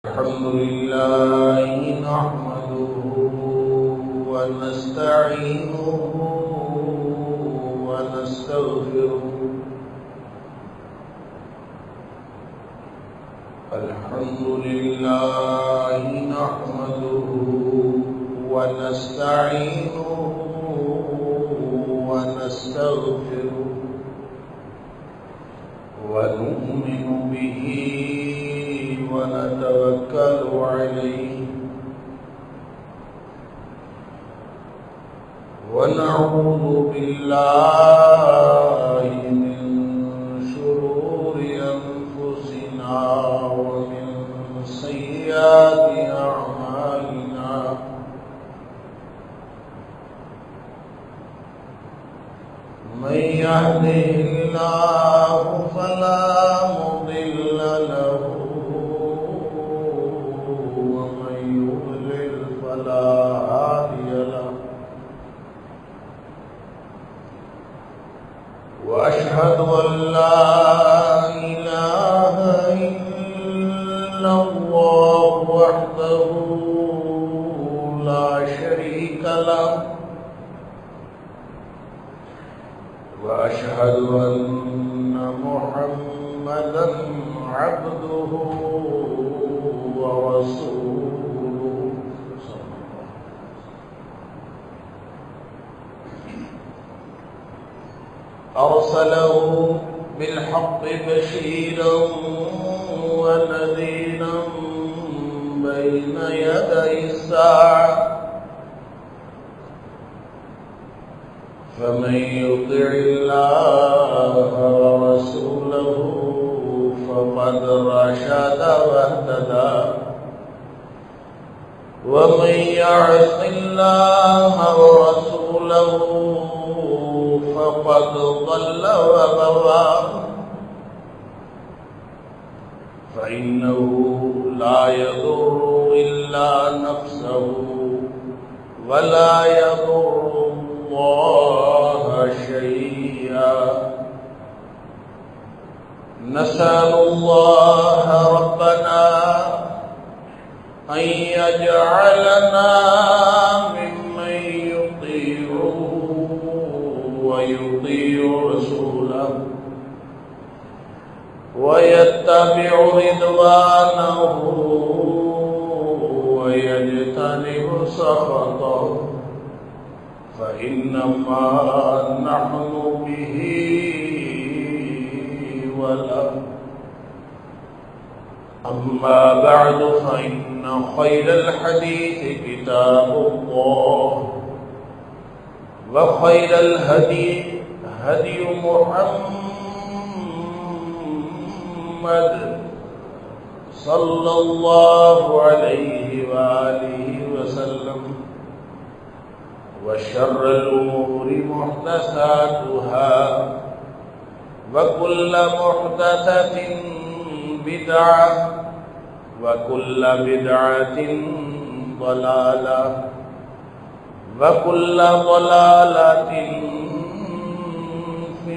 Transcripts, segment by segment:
الحمد لله نحمده ونستعينه ونستغفره. الحمد لله نحمده ونستعينه ونستغفره ونؤمن به ونتوكل عليه ونعوذ بالله من شرور أنفسنا ومن سيئات أعمالنا. من يهده الله فلا مضل له ومن يضلل فلا هادي له. وأشهد أن لا إله إلا الله وحده لا شريك له. وأشهد أن محمدًا عبده ورسوله أرسله بالحق بشيرا ونذيرا بين يدي الساعة. فمن يطع الله ورسوله فقد رشد واهتدى. ومن يعص الله ورسوله فقد ضل وغوى. فإنه لا يضر إلا نفسه ولا يضر الله شيئا. نسأل الله ربنا أن يجعلنا ممن يطيعه ويطيع رسوله ويتبع رضوانه ويجتنب سخطه، فإنما نحن به وله. أما بعد فإن خير الحديث كتاب الله وخير الهدي هدي محمد صلى الله عليه وآله وسلم. وشر الأمور محدثاتها وكل محدثة بدعة وكل بدعة ضلالة وكل ضلالة في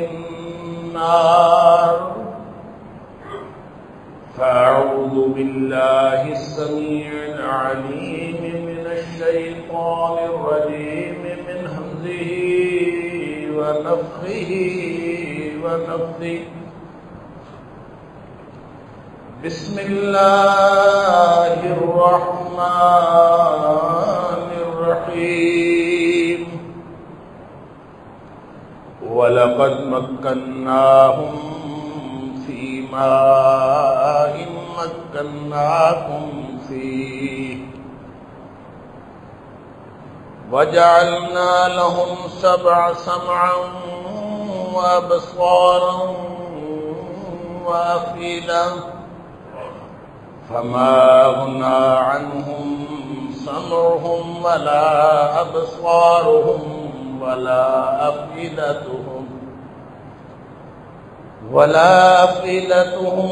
النار. فأعوذ بالله السميع العليم من الشيطان الرجيم من همزه ونفخه ونفثه. بسم الله الرحمن الرحيم. ولقد مكناهم في ماء مكناكم فيه وجعلنا لهم سمعا وأبصارا وأفئدة فما أغنى عنهم سمعهم ولا أبصارهم ولا أفئدتهم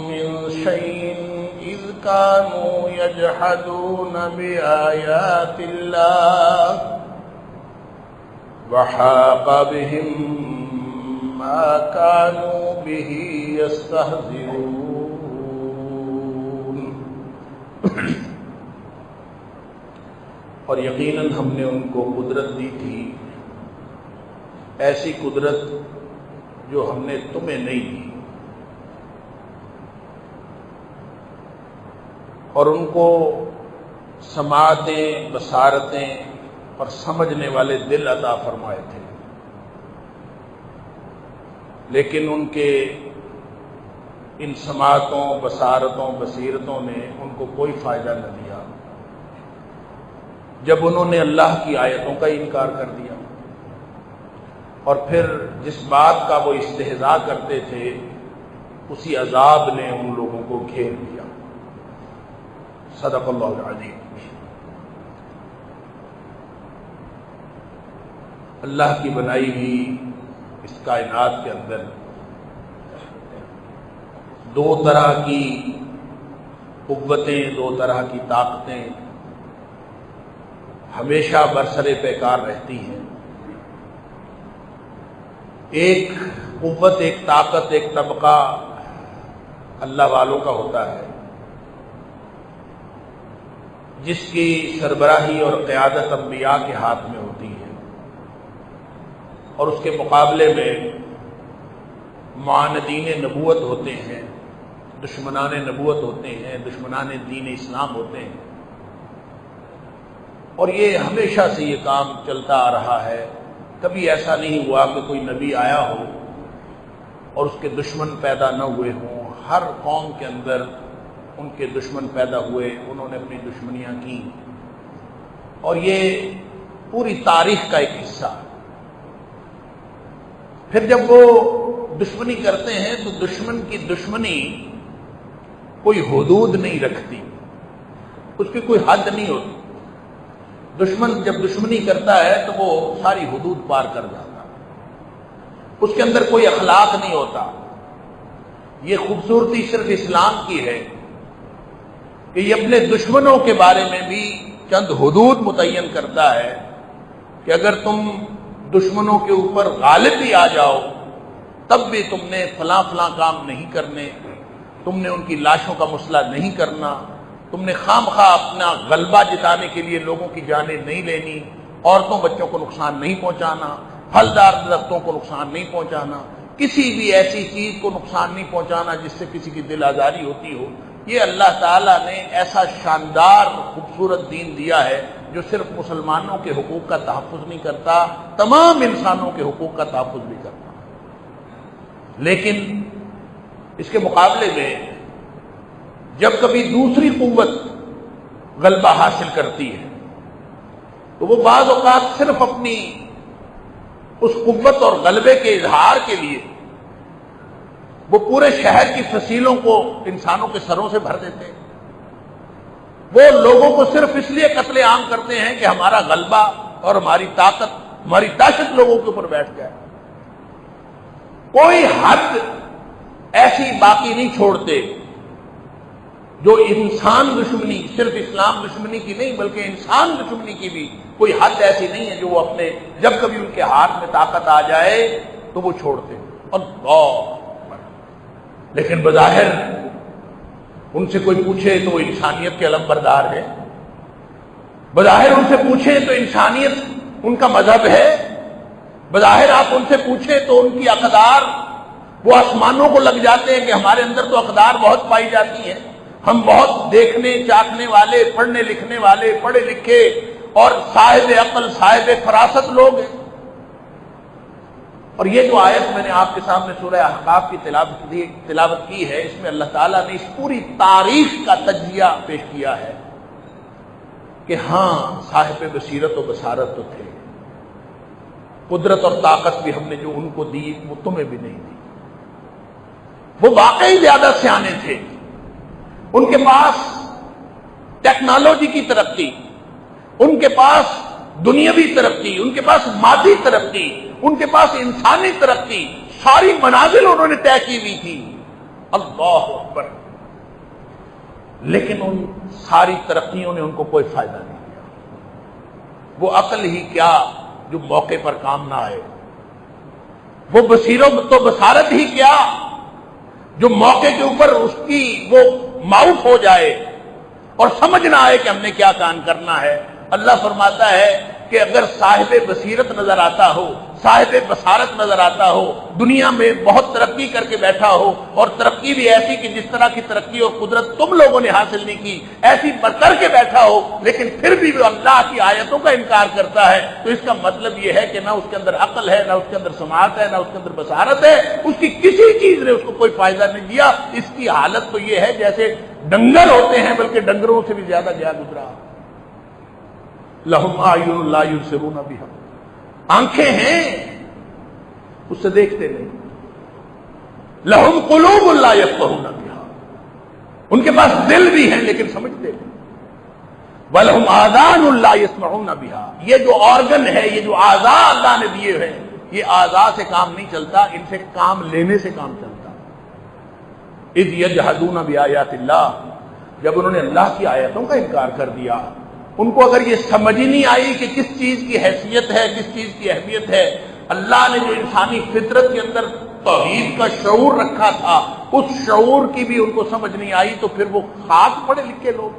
من شيء إذ كانوا يجحدون بآيات الله وحاق بهم ما كانوا به يستهزئون. اور یقیناً ہم نے ان کو قدرت دی تھی، ایسی قدرت جو ہم نے تمہیں نہیں دی، اور ان کو سماعتیں، بصارتیں اور سمجھنے والے دل عطا فرمائے تھے، لیکن ان کے ان سماعتوں، بصارتوں، بصیرتوں نے ان کو کوئی فائدہ نہ دیا جب انہوں نے اللہ کی آیتوں کا انکار کر دیا، اور پھر جس بات کا وہ استہزاء کرتے تھے اسی عذاب نے ان لوگوں کو گھیر لیا۔ صدق اللہ العظیم۔ اللہ کی بنائی ہوئی اس کائنات کے اندر دو طرح کی قوتیں، دو طرح کی طاقتیں ہمیشہ برسر پیکار رہتی ہیں۔ ایک قوت، ایک طاقت، ایک طبقہ اللہ والوں کا ہوتا ہے جس کی سربراہی اور قیادت انبیاء کے ہاتھ میں ہوتی ہے، اور اس کے مقابلے میں معاندین نبوت ہوتے ہیں، دشمنان نبوت ہوتے ہیں، دشمنان دین اسلام ہوتے ہیں، اور یہ ہمیشہ سے یہ کام چلتا آ رہا ہے۔ کبھی ایسا نہیں ہوا کہ کوئی نبی آیا ہو اور اس کے دشمن پیدا نہ ہوئے ہوں۔ ہر قوم کے اندر ان کے دشمن پیدا ہوئے، انہوں نے اپنی دشمنیاں کی، اور یہ پوری تاریخ کا ایک حصہ ہے۔ پھر جب وہ دشمنی کرتے ہیں تو دشمن کی دشمنی کوئی حدود نہیں رکھتی، اس کی کوئی حد نہیں ہوتی۔ دشمن جب دشمنی کرتا ہے تو وہ ساری حدود پار کر جاتا، اس کے اندر کوئی اخلاق نہیں ہوتا۔ یہ خوبصورتی صرف اسلام کی ہے کہ یہ اپنے دشمنوں کے بارے میں بھی چند حدود متعین کرتا ہے کہ اگر تم دشمنوں کے اوپر غالب بھی آ جاؤ تب بھی تم نے فلاں فلاں کام نہیں کرنے، تم نے ان کی لاشوں کا مسئلہ نہیں کرنا، تم نے خام خواہ اپنا غلبہ جتانے کے لیے لوگوں کی جانیں نہیں لینی، عورتوں بچوں کو نقصان نہیں پہنچانا، پھلدار درختوں کو نقصان نہیں پہنچانا، کسی بھی ایسی چیز کو نقصان نہیں پہنچانا جس سے کسی کی دل آزاری ہوتی ہو۔ یہ اللہ تعالیٰ نے ایسا شاندار خوبصورت دین دیا ہے جو صرف مسلمانوں کے حقوق کا تحفظ نہیں کرتا، تمام انسانوں کے حقوق کا تحفظ بھی کرتا۔ لیکن اس کے مقابلے میں جب کبھی دوسری قوت غلبہ حاصل کرتی ہے تو وہ بعض اوقات صرف اپنی اس قوت اور غلبے کے اظہار کے لیے وہ پورے شہر کی فصیلوں کو انسانوں کے سروں سے بھر دیتے ہیں۔ وہ لوگوں کو صرف اس لیے قتل عام کرتے ہیں کہ ہمارا غلبہ اور ہماری طاقت، ہماری دہشت لوگوں کے اوپر بیٹھ جائے۔ کوئی حد ایسی باقی نہیں چھوڑتے جو انسان دشمنی، صرف اسلام دشمنی کی نہیں بلکہ انسان دشمنی کی بھی کوئی حد ایسی نہیں ہے جو وہ اپنے جب کبھی ان کے ہاتھ میں طاقت آ جائے تو وہ چھوڑتے ہیں۔ اللہ! لیکن بظاہر ان سے کوئی پوچھے تو وہ انسانیت کے علم بردار ہے، بظاہر ان سے پوچھے تو انسانیت ان کا مذہب ہے، بظاہر آپ ان سے پوچھے تو ان کی اقدار وہ آسمانوں کو لگ جاتے ہیں کہ ہمارے اندر تو اقدار بہت پائی جاتی ہیں، ہم بہت دیکھنے چاکنے والے، پڑھنے لکھنے والے، پڑھے لکھے اور صاحب عقل، صاحب فراست لوگ ہیں۔ اور یہ جو آیت میں نے آپ کے سامنے سورہ احقاف کی تلاوت کی ہے، اس میں اللہ تعالیٰ نے اس پوری تاریخ کا تجزیہ پیش کیا ہے کہ ہاں صاحب بصیرت و بصارت تو تھے، قدرت اور طاقت بھی ہم نے جو ان کو دی وہ تمہیں بھی نہیں دی۔ وہ واقعی زیادہ سیانے تھے، ان کے پاس ٹیکنالوجی کی ترقی، ان کے پاس دنیاوی ترقی، ان کے پاس مادی ترقی، ان کے پاس انسانی ترقی، ساری منازل انہوں نے طے کی ہوئی تھی۔ اللہ اکبر! لیکن ان ساری ترقیوں نے ان کو کوئی فائدہ نہیں دیا۔ وہ عقل ہی کیا جو موقع پر کام نہ آئے، وہ بصیرت تو بصارت ہی کیا جو موقع کے اوپر اس کی وہ معاف ہو جائے، اور سمجھ نہ آئے کہ ہم نے کیا کام کرنا ہے۔ اللہ فرماتا ہے کہ اگر صاحب بصیرت نظر آتا ہو، صاحب بصارت نظر آتا ہو، دنیا میں بہت ترقی کر کے بیٹھا ہو، اور ترقی بھی ایسی کہ جس طرح کی ترقی اور قدرت تم لوگوں نے حاصل نہیں کی ایسی کر کے بیٹھا ہو، لیکن پھر بھی وہ اللہ کی آیتوں کا انکار کرتا ہے، تو اس کا مطلب یہ ہے کہ نہ اس کے اندر عقل ہے، نہ اس کے اندر سماعت ہے، نہ اس کے اندر بصارت ہے، اس کی کسی چیز نے اس کو کوئی فائدہ نہیں دیا۔ اس کی حالت تو یہ ہے جیسے ڈنگر ہوتے ہیں، بلکہ ڈنگروں سے بھی زیادہ گیا گزرا۔ لہم اعین لا یبصرون بہا، آنکھیں ہیں اس سے دیکھتے نہیں۔ لہم قلوب لا یفقہون بہا، ان کے پاس دل بھی ہیں لیکن سمجھتے نہیں۔ وَلَهُمْ آذَانٌ لَا يَسْمَعُونَ بِهَا، یہ جو آرگن ہے، یہ جو اعضاء اللہ نے دیے ہیں، یہ اعضاء سے کام نہیں چلتا، ان سے کام لینے سے کام چلتا۔ اذ یجحدون بآیات اللہ، جب انہوں نے اللہ کی آیتوں کا انکار کر دیا، ان کو اگر یہ سمجھ ہی نہیں آئی کہ کس چیز کی حیثیت ہے، کس چیز کی اہمیت ہے، اللہ نے جو انسانی فطرت کے اندر توحید کا شعور رکھا تھا، اس شعور کی بھی ان کو سمجھ نہیں آئی، تو پھر وہ خاص پڑھے لکھے لوگ،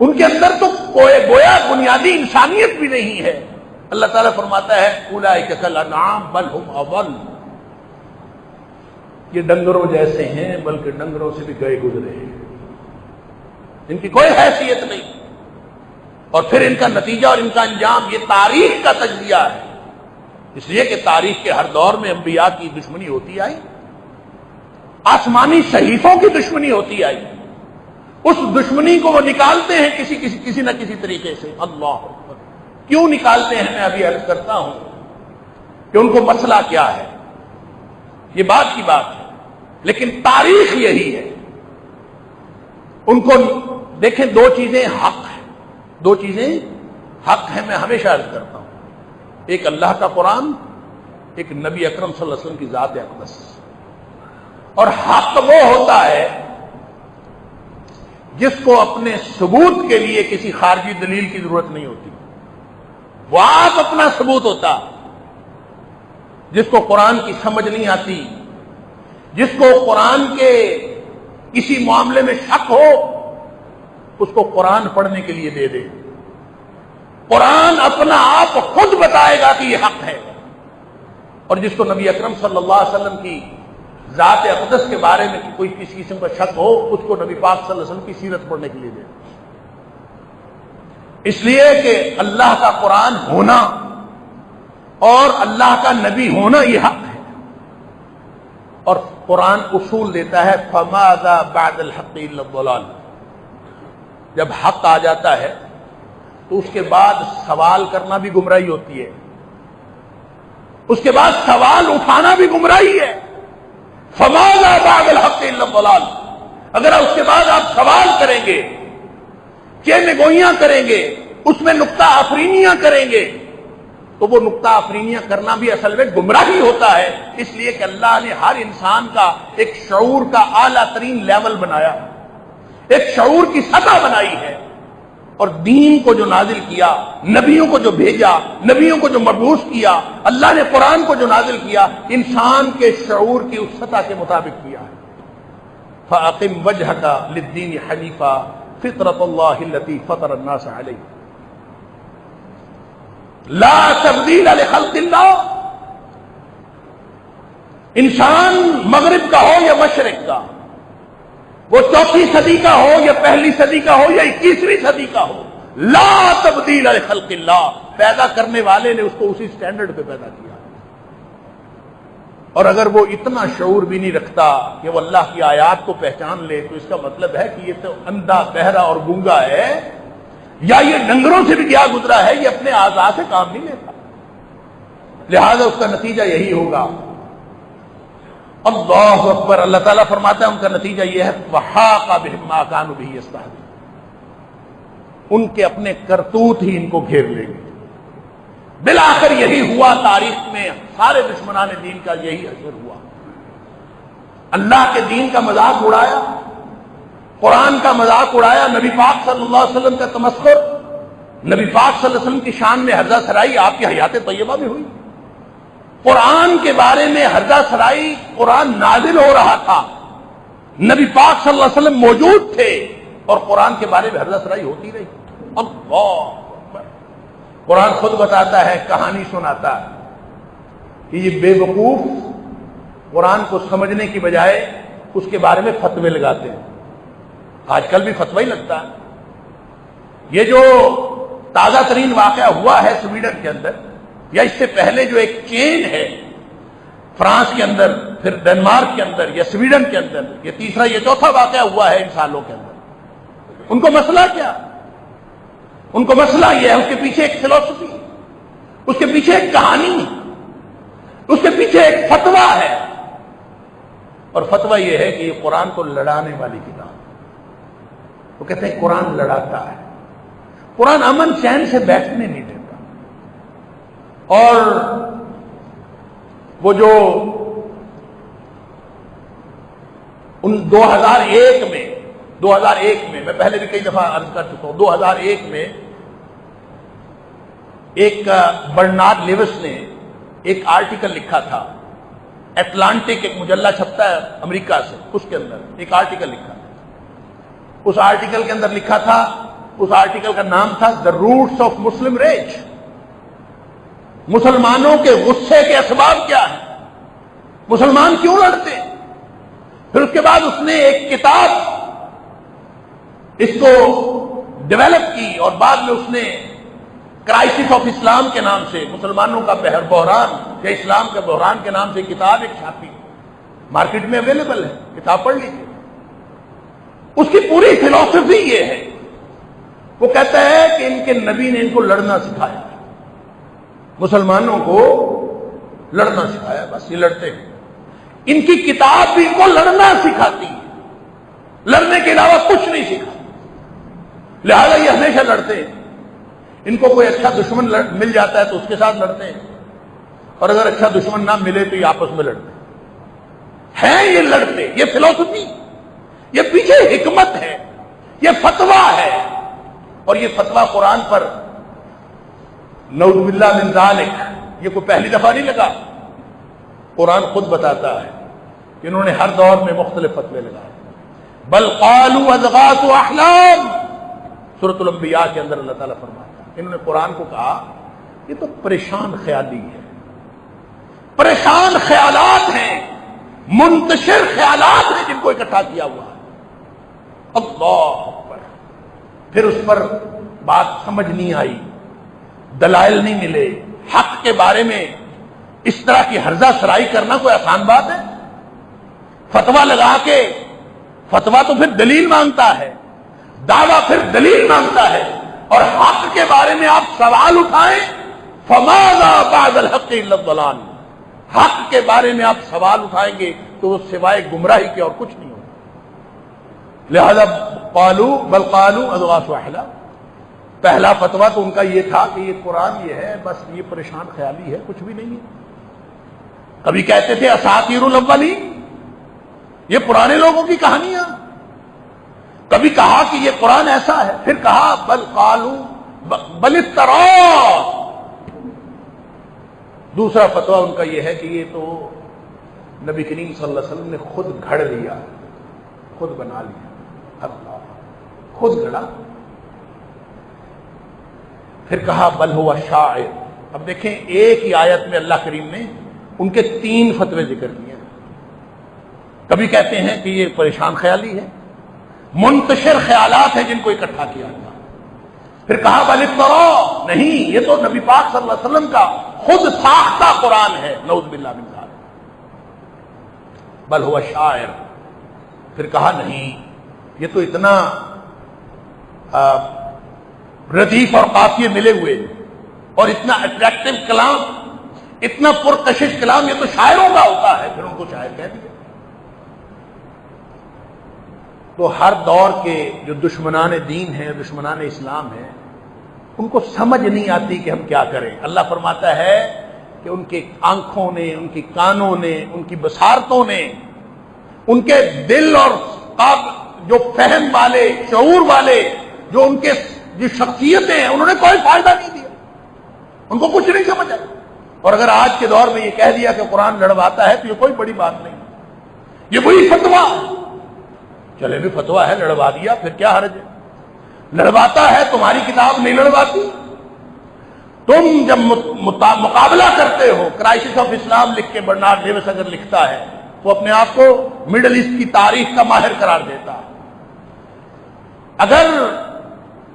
ان کے اندر تو گویا بنیادی انسانیت بھی نہیں ہے۔ اللہ تعالیٰ فرماتا ہے اولئک کالانعام بل ہم اضل، یہ ڈنگروں جیسے ہیں بلکہ ڈنگروں سے بھی گئے گزرے ہیں، ان کی کوئی حیثیت نہیں۔ اور پھر ان کا نتیجہ اور ان کا انجام یہ تاریخ کا تجزیہ ہے، اس لیے کہ تاریخ کے ہر دور میں انبیاء کی دشمنی ہوتی آئی، آسمانی صحیفوں کی دشمنی ہوتی آئی، اس دشمنی کو وہ نکالتے ہیں کسی نہ کسی طریقے سے۔ اللہ اکبر، کیوں نکالتے ہیں میں ابھی عرض کرتا ہوں کہ ان کو مسئلہ کیا ہے، یہ بات کی بات ہے، لیکن تاریخ یہی ہے۔ ان کو دیکھیں، دو چیزیں حق ہیں، دو چیزیں حق ہیں، میں ہمیشہ عرض کرتا ہوں، ایک اللہ کا قرآن، ایک نبی اکرم صلی اللہ علیہ وسلم کی ذات اقدس۔ اور حق وہ ہوتا ہے جس کو اپنے ثبوت کے لیے کسی خارجی دلیل کی ضرورت نہیں ہوتی، وہ آپ اپنا ثبوت ہوتا۔ جس کو قرآن کی سمجھ نہیں آتی، جس کو قرآن کے کسی معاملے میں شک ہو، اس کو قرآن پڑھنے کے لیے دے دے، قرآن اپنا آپ خود بتائے گا کہ یہ حق ہے۔ اور جس کو نبی اکرم صلی اللہ علیہ وسلم کی ذات اقدس کے بارے میں کوئی کسی قسم کا شک ہو، اس کو نبی پاک صلی اللہ علیہ وسلم کی سیرت پڑھنے کے لیے دے۔ اس لیے کہ اللہ کا قرآن ہونا اور اللہ کا نبی ہونا یہ حق ہے، اور قرآن اصول دیتا ہے فَمَاذَا بَعْدَ الْحَقِّ إِلَّا الضَّلَالُ، جب حق آ جاتا ہے تو اس کے بعد سوال کرنا بھی گمراہی ہوتی ہے، اس کے بعد سوال اٹھانا بھی گمراہی ہے۔ فَمَاذَا بَعْدَ الْحَقِّ إِلَّا الضَّلَالُ، اگر اس کے بعد آپ سوال کریں گے، چین گوئیاں کریں گے، اس میں نکتہ آفرینیاں کریں گے، تو وہ نکتہ آفرینیاں کرنا بھی اصل میں گمراہی ہوتا ہے، اس لیے کہ اللہ نے ہر انسان کا ایک شعور کا اعلیٰ ترین لیول بنایا، ایک شعور کی سطح بنائی ہے، اور دین کو جو نازل کیا، نبیوں کو جو بھیجا، نبیوں کو جو مبعوث کیا، اللہ نے قرآن کو جو نازل کیا، انسان کے شعور کی اس سطح کے مطابق کیا ہے۔ فَأَقِمْ وَجْهَكَ لِلدِّينِ حَنِيفًا فِطْرَةَ اللَّهِ الَّتِي فَطَرَ النَّاسَ عَلَيْهَا لا تبدیل لخلق اللہ۔ انسان مغرب کا ہو یا مشرق کا، وہ 4 صدی کا ہو یا 1 صدی کا ہو یا 21ویں صدی کا ہو، لا تبدیل لخلق اللہ، پیدا کرنے والے نے اس کو اسی سٹینڈرڈ پہ پیدا کیا۔ اور اگر وہ اتنا شعور بھی نہیں رکھتا کہ وہ اللہ کی آیات کو پہچان لے، تو اس کا مطلب ہے کہ یہ تو اندھا، بہرا اور گونگا ہے، یا یہ ڈنگروں سے بھی گیا گزرا ہے، یہ اپنے اعضاء سے کام نہیں لیتا، لہذا اس کا نتیجہ یہی ہوگا۔ اللہ اکبر، اللہ تعالیٰ فرماتا ہے ان کا نتیجہ یہ ہے وَحَاقَ بِهِم مَّا كَانُوا بِهِ يَسْتَهْزِئُونَ، ان کے اپنے کرتوت ہی ان کو گھیر لیں گے۔ بالآخر یہی ہوا، تاریخ میں سارے دشمنان دین کا یہی اثر ہوا، اللہ کے دین کا مذاق اڑایا، قرآن کا مذاق اڑایا، نبی پاک صلی اللہ علیہ وسلم کا تمسخر، نبی پاک صلی اللہ علیہ وسلم کی شان میں ہرزہ سرائی آپ کی حیات طیبہ میں ہوئی، قرآن کے بارے میں ہرزہ سرائی، قرآن نازل ہو رہا تھا، نبی پاک صلی اللہ علیہ وسلم موجود تھے اور قرآن کے بارے میں حرض رائی ہوتی رہی. اللہ اکبر. قرآن خود بتاتا ہے, کہانی سناتا ہے کہ یہ بے وقوف قرآن کو سمجھنے کی بجائے اس کے بارے میں فتوے لگاتے ہیں. آج کل بھی فتوی لگتا ہے. یہ جو تازہ ترین واقعہ ہوا ہے سویڈن کے اندر, یا اس سے پہلے جو ایک چین ہے فرانس کے اندر, پھر ڈنمارک کے اندر, یا سویڈن کے اندر, یہ تیسرا یہ چوتھا واقعہ ہوا ہے ان سالوں کے اندر. ان کو مسئلہ کیا؟ ان کو مسئلہ یہ ہے, اس کے پیچھے ایک فلسفی, اس کے پیچھے ایک کہانی, اس کے پیچھے ایک فتویٰ ہے. اور فتویٰ یہ ہے کہ یہ قرآن کو لڑانے والی کتاب. وہ کہتے ہیں قرآن لڑاتا ہے, قرآن امن چین سے بیٹھنے نہیں دیتا. اور وہ جو ان 2001 میں میں پہلے بھی کئی دفعہ عرض کر چکا ہوں, 2001 میں ایک برنارڈ لیوس نے ایک آرٹیکل لکھا تھا. اٹلانٹک ایک مجلہ چھپتا ہے امریکہ سے, اس کے اندر ایک آرٹیکل لکھا تھا. اس آرٹیکل کے اندر لکھا تھا, اس آرٹیکل کا نام تھا دا روٹس آف مسلم ریج. مسلمانوں کے غصے کے اسباب کیا ہیں, مسلمان کیوں لڑتے ہیں. پھر اس کے بعد اس نے ایک کتاب اس کو ڈیولپ کی, اور بعد میں اس نے کرائسس آف اسلام کے نام سے, مسلمانوں کا بحران یا اسلام کا بحران کے نام سے کتاب ایک چھاپی. مارکیٹ میں اویلیبل ہے, کتاب پڑھ لیجیے. اس کی پوری فلسفی یہ ہے, وہ کہتا ہے کہ ان کے نبی نے ان کو لڑنا سکھایا, مسلمانوں کو لڑنا سکھایا, بس یہ لڑتے ہیں. ان کی کتاب بھی ان کو لڑنا سکھاتی ہے, لڑنے کے علاوہ کچھ نہیں سکھاتی. لہذا یہ ہمیشہ لڑتے ہیں. ان کو کوئی اچھا دشمن مل جاتا ہے تو اس کے ساتھ لڑتے ہیں, اور اگر اچھا دشمن نہ ملے تو یہ آپس میں لڑتے ہیں. یہ لڑتے, یہ فلسفی, یہ پیچھے حکمت ہے, یہ فتویٰ ہے. اور یہ فتویٰ قرآن پر نعوذ باللہ من ذالک, یہ کوئی پہلی دفعہ نہیں لگا. قرآن خود بتاتا ہے کہ انہوں نے ہر دور میں مختلف فتوے لگائے. بل قالوا اضغاث احلام, سورۃ الانبیاء کے اندر اللہ تعالیٰ فرماتا ہے انہوں نے قرآن کو کہا یہ تو پریشان خیالی ہے, پریشان خیالات ہیں, منتشر خیالات ہیں جن کو اکٹھا کیا ہوا ہے. اللہ اکبر. پھر اس پر بات سمجھ نہیں آئی, دلائل نہیں ملے. حق کے بارے میں اس طرح کی ہرزہ سرائی کرنا کوئی آسان بات ہے؟ فتویٰ لگا کے, فتویٰ تو پھر دلیل مانگتا ہے, دعویٰ پھر دلیل مانگتا ہے, اور حق کے بارے میں آپ سوال اٹھائیں, فماذا بعد الحق الا الضلال. حق کے بارے میں آپ سوال اٹھائیں گے تو وہ سوائے گمراہی کے اور کچھ نہیں ہوگا. لہذا بل قالوا اضغاث احلام, پہلا فتویٰ تو ان کا یہ تھا کہ یہ قرآن یہ ہے, بس یہ پریشان خیالی ہے, کچھ بھی نہیں ہے. کبھی کہتے تھے اساطیر الاولین, یہ پرانے لوگوں کی کہانیاں. کبھی کہا کہ یہ قرآن ایسا ہے, پھر کہا بل قالوا بل افترا. دوسرا فتویٰ ان کا یہ ہے کہ یہ تو نبی کریم صلی اللہ علیہ وسلم نے خود گھڑ لیا, خود بنا لیا. اللہ, خود گھڑا. پھر کہا بل ہوا شاعر. اب دیکھیں ایک ہی آیت میں اللہ کریم نے ان کے 3 فتوے ذکر کیے. کبھی کہتے ہیں کہ یہ پریشان خیالی ہے, منتشر خیالات ہیں جن کو اکٹھا کیا گیا. پھر کہا بل افترا, نہیں یہ تو نبی پاک صلی اللہ علیہ وسلم کا خود ساختہ قرآن ہے, نعوذ باللہ من ذالک. بل ہوا شاعر. پھر کہا نہیں یہ تو اتنا ردیف اور قافیے ملے ہوئے اور اتنا اٹریکٹیو کلام, اتنا پرکشش کلام, یہ تو شاعروں کا ہوتا ہے. پھر ان کو شاعر کہہ دیا. تو ہر دور کے جو دشمنان دین ہیں, دشمنان اسلام ہیں, ان کو سمجھ نہیں آتی کہ ہم کیا کریں. اللہ فرماتا ہے کہ ان کے آنکھوں نے, ان کی کانوں نے, ان کی بصارتوں نے, ان کے دل اور جو فہم والے, شعور والے, جو ان کے جو شخصیتیں ہیں, انہوں نے کوئی فائدہ نہیں دیا, ان کو کچھ نہیں سمجھا. اور اگر آج کے دور میں یہ کہہ دیا کہ قرآن لڑواتا ہے تو یہ کوئی بڑی بات نہیں, یہ وہی فتویٰ, چلے بھی فتویٰ ہے لڑوا دیا، پھر کیا حرج ہے؟ لڑواتا ہے، تمہاری کتاب نہیں لڑواتی۔ تم جب مقابلہ کرتے ہو، کرائسس آف اسلام لکھ کے برنارڈ ڈیوس اگر لکھتا ہے وہ اپنے آپ کو مڈل ایسٹ کی تاریخ کا ماہر قرار دیتا ہے۔ اگر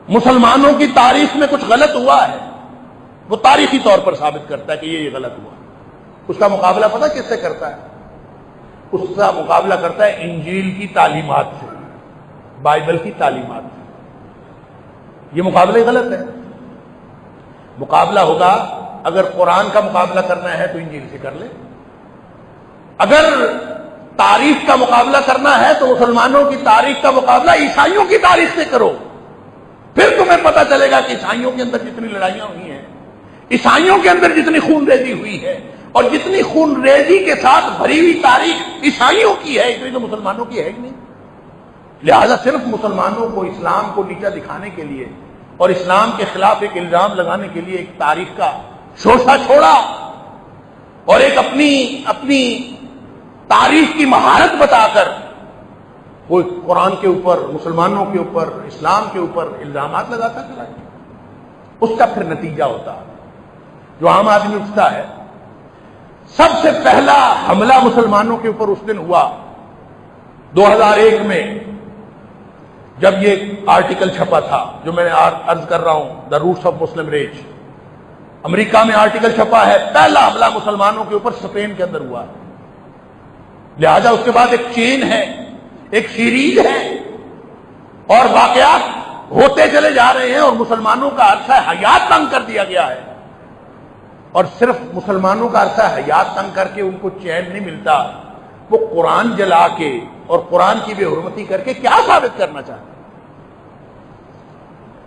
مسلمانوں کی تاریخ میں کچھ غلط ہوا ہے وہ تاریخی طور پر ثابت کرتا ہے کہ یہ غلط ہوا۔ اس کا مقابلہ پتہ کس سے کرتا ہے؟ اس کا مقابلہ کرتا ہے انجیل کی تعلیمات سے، بائبل کی تعلیمات سے۔ یہ مقابلہ غلط ہے۔ مقابلہ ہوگا، اگر قرآن کا مقابلہ کرنا ہے تو انجیل سے کر لے، اگر تاریخ کا مقابلہ کرنا ہے تو مسلمانوں کی تاریخ کا مقابلہ عیسائیوں کی تاریخ سے کرو، پھر تمہیں پتہ چلے گا کہ عیسائیوں کے اندر جتنی لڑائیاں ہوئی ہیں، عیسائیوں کے اندر جتنی خون ریزی ہوئی ہے، اور جتنی خون ریزی کے ساتھ بھری ہوئی تاریخ عیسائیوں کی ہے، اتنی تو مسلمانوں کی ہے ہی نہیں۔ لہذا صرف مسلمانوں کو اسلام کو نیچا دکھانے کے لیے اور اسلام کے خلاف ایک الزام لگانے کے لیے ایک تاریخ کا شوشہ چھوڑا اور ایک اپنی تاریخ کی مہارت بتا کر وہ قرآن کے اوپر، مسلمانوں کے اوپر، اسلام کے اوپر الزامات لگاتا چلا گیا۔ اس کا پھر نتیجہ ہوتا جو عام آدمی اٹھتا ہے۔ سب سے پہلا حملہ مسلمانوں کے اوپر اس دن ہوا 2001 میں، جب یہ آرٹیکل چھپا تھا جو میں نے عرض کر رہا ہوں، دا روٹس آف مسلم ریج۔ امریکہ میں آرٹیکل چھپا ہے، پہلا حملہ مسلمانوں کے اوپر اسپین کے اندر ہوا۔ لہذا اس کے بعد ایک چین ہے، ایک سیریز ہے، اور واقعات ہوتے چلے جا رہے ہیں، اور مسلمانوں کا عرصہ حیات تنگ کر دیا گیا ہے۔ اور صرف مسلمانوں کا عرصہ حیات تنگ کر کے ان کو چین نہیں ملتا، وہ قرآن جلا کے اور قرآن کی بے حرمتی کر کے کیا ثابت کرنا چاہتے ہیں؟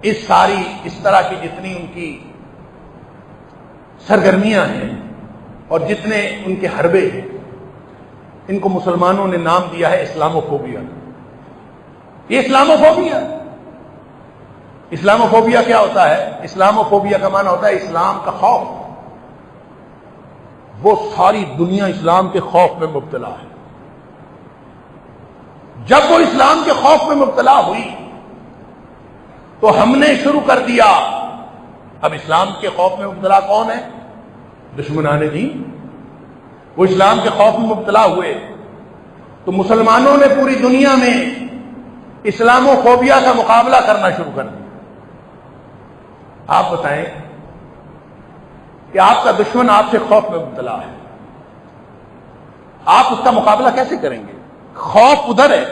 اس طرح کی جتنی ان کی سرگرمیاں ہیں اور جتنے ان کے حربے ہیں، ان کو مسلمانوں نے نام دیا ہے اسلاموفوبیا۔ یہ اسلاموفوبیا، اسلاموفوبیا کیا ہوتا ہے؟ اسلاموفوبیا کا معنی ہوتا ہے اسلام کا خوف۔ وہ ساری دنیا اسلام کے خوف میں مبتلا ہے۔ جب وہ اسلام کے خوف میں مبتلا ہوئی تو ہم نے شروع کر دیا، اب اسلام کے خوف میں مبتلا کون ہے؟ دشمنان دین۔ وہ اسلام کے خوف میں مبتلا ہوئے تو مسلمانوں نے پوری دنیا میں اسلاموفوبیا کا مقابلہ کرنا شروع کر دیا۔ آپ بتائیں کہ آپ کا دشمن آپ سے خوف میں مبتلا ہے، آپ اس کا مقابلہ کیسے کریں گے؟ خوف ادھر ہے،